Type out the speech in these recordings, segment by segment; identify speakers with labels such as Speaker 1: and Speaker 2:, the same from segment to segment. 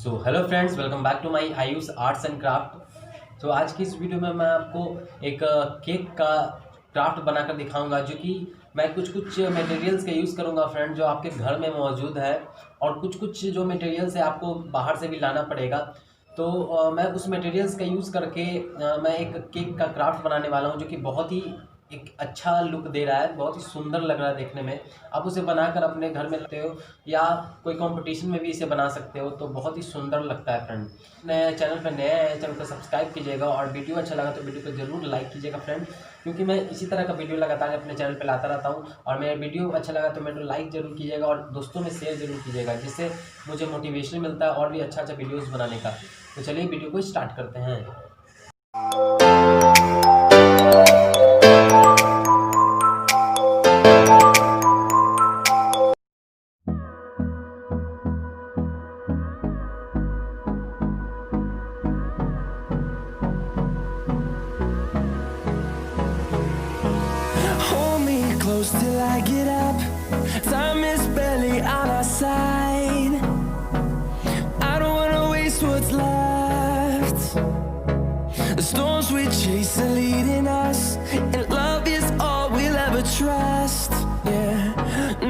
Speaker 1: So hello friends, welcome back to my Ayush arts and craft. तो आज की इस वीडियो में मैं आपको एक केक का क्राफ्ट बनाकर दिखाऊंगा, जो कि मैं कुछ कुछ मटेरियल्स का यूज़ करूंगा फ्रेंड, जो आपके घर में मौजूद है, और कुछ कुछ जो मटेरियल्स है आपको बाहर से भी लाना पड़ेगा। तो मैं उस मटेरियल्स का यूज़ करके मैं एक केक का क्राफ्ट बनाने वाला हूं, जो कि बहुत ही एक अच्छा लुक दे रहा है, बहुत ही सुंदर लग रहा है देखने में। आप उसे बनाकर अपने घर में रखते हो या कोई कंपटीशन में भी इसे बना सकते हो, तो बहुत ही सुंदर लगता है फ्रेंड। नए चैनल पर नए हैं, चैनल को सब्सक्राइब कीजिएगा, और वीडियो अच्छा लगा तो वीडियो को जरूर लाइक कीजिएगा फ्रेंड, क्योंकि मैं इसी तरह का वीडियो लगातार अपने चैनल पर लाता रहता हूँ। और मेरा वीडियो अच्छा लगा तो मेरे को लाइक जरूर कीजिएगा और दोस्तों में शेयर जरूर कीजिएगा, जिससे मुझे मोटिवेशन मिलता है और भी अच्छा अच्छा वीडियोज़ बनाने का। तो चलिए वीडियो को स्टार्ट करते हैं।
Speaker 2: Hold me close till I get up. Time is barely on our side. I don't wanna waste what's left. The storms we chase are leading us, and love is all we'll ever trust. Yeah,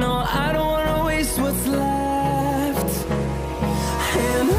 Speaker 2: no, I don't wanna waste what's left. And